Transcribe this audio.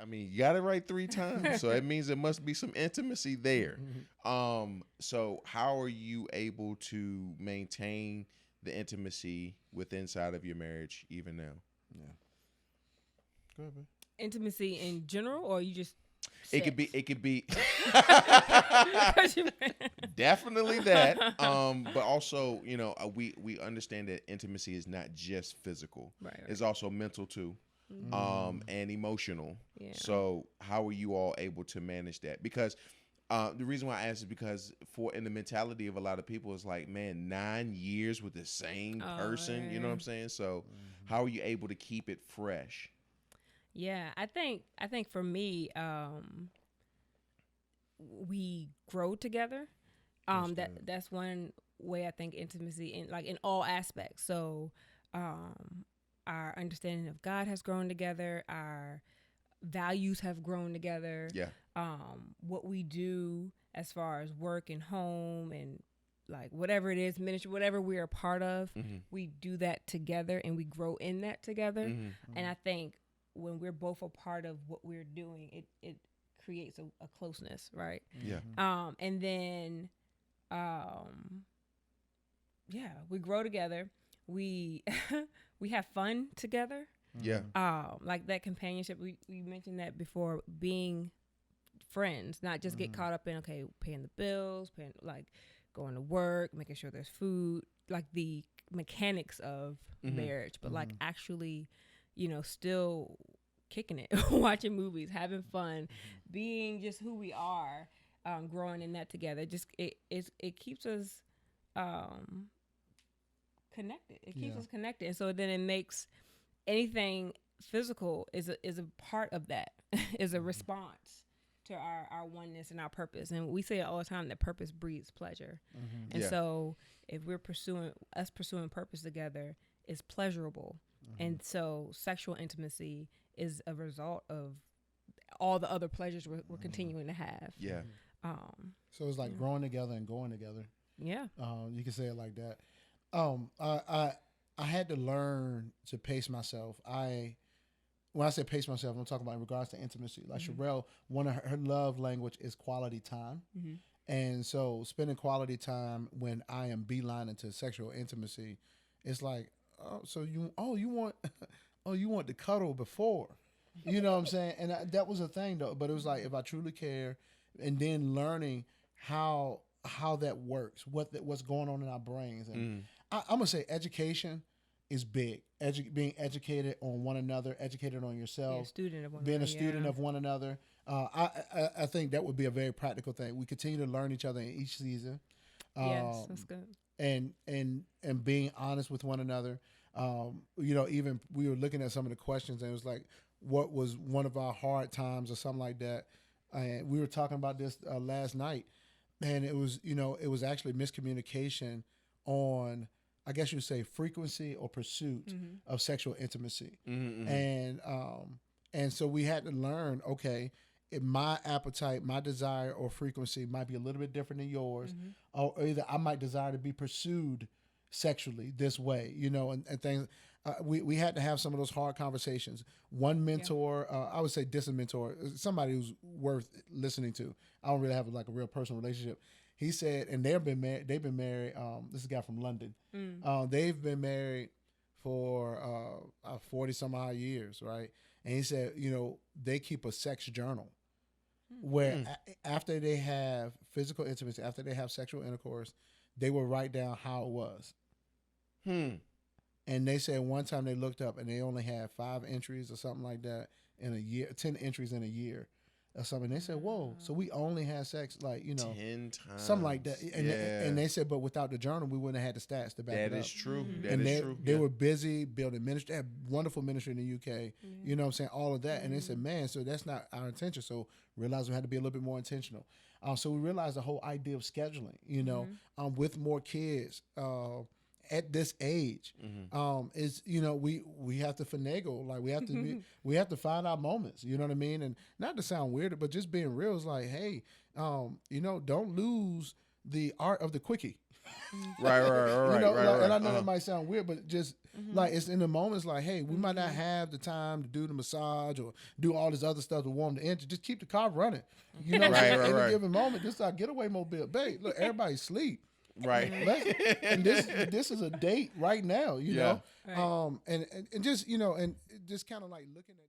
I mean, you got it right 3 times, so it means there must be some intimacy there. So how are you able to maintain the intimacy with inside of your marriage even now? Yeah. Go ahead, babe. Intimacy in general, or you just It sex? could be 'Cause you- definitely that. But also, we understand that intimacy is not just physical. right. It's also mental too. And emotional. Yeah. So how are you all able to manage that? Because the reason why I ask is because in the mentality of a lot of people is like, man, 9 years with the same person. You know what I'm saying? So how are you able to keep it fresh? Yeah, I think for me, we grow together. That's one way I think intimacy in all aspects. So, our understanding of God has grown together. Our values have grown together. Yeah. What we do as far as work and home and like whatever it is, ministry, whatever we're a part of, we do that together and we grow in that together. And I think when we're both a part of what we're doing, it creates a closeness, right? Yeah. And then, we grow together. We we have fun together. Yeah. Like that companionship. We mentioned that before. Being friends, not just get caught up in paying the bills, going to work, making sure there's food, like the mechanics of marriage, but like actually, still kicking it, watching movies, having fun, being just who we are, growing in that together. Just it keeps us connected. It keeps us connected, and so then it makes anything physical is a part of that, is a response to our oneness and our purpose. And we say it all the time that purpose breeds pleasure. And so if we're pursuing purpose together, is pleasurable. And so sexual intimacy is a result of all the other pleasures we're continuing to have. Yeah. So it's like growing together and going together. Yeah. You can say it like that. I had to learn to pace myself. When I say pace myself, I'm talking about in regards to intimacy. Like Sherelle, one of her love language is quality time. And so spending quality time when I am beeline into sexual intimacy, it's like, you want to cuddle before. You know what I'm saying? And that was a thing though. But it was like, if I truly care, and then learning how that works, what's going on in our brains. And I'm going to say education is big. Being educated on one another, educated on yourself, being a student of one another. I think that would be a very practical thing. We continue to learn each other in each season. Yes, that's good. And being honest with one another. Even we were looking at some of the questions, and it was like, what was one of our hard times or something like that. And we were talking about this last night, and it was actually miscommunication on, I guess you'd say, frequency or pursuit of sexual intimacy. And so we had to learn, okay, if my appetite, my desire or frequency might be a little bit different than yours, or either I might desire to be pursued sexually this way, and things. We had to have some of those hard conversations. One mentor, I would say distant mentor, somebody who's worth listening to. I don't really have like a real personal relationship. He said, and they've been married. This is a guy from London. They've been married for 40 some odd years, right? And he said, they keep a sex journal where after they have physical intimacy, after they have sexual intercourse, they will write down how it was. And they said one time they looked up and they only had 5 entries or something like that in a year, 10 entries in a year or something. They said, whoa, so we only had sex 10 times. Something like that. And they said, but without the journal, we wouldn't have had the stats to back it up. That is true. They were busy building ministry. They had wonderful ministry in the UK. You know what I'm saying? All of that. And they said, man, so that's not our intention. So realized we had to be a little bit more intentional. So we realized the whole idea of scheduling, with more kids, at this age, is we have to finagle, like we have to we have to find our moments, you know what I mean, and not to sound weird, but just being real is like, hey, don't lose the art of the quickie. Right. You know, right. And I know it might sound weird, but just like it's in the moments like, hey, we might not have the time to do the massage or do all this other stuff to warm the engine. Just keep the car running. You know, Right, in right. a given moment, this is our getaway mobile. Babe, look, everybody's asleep. Right. And this is a date right now, you know. Right. And just, you know, and just kind of like looking at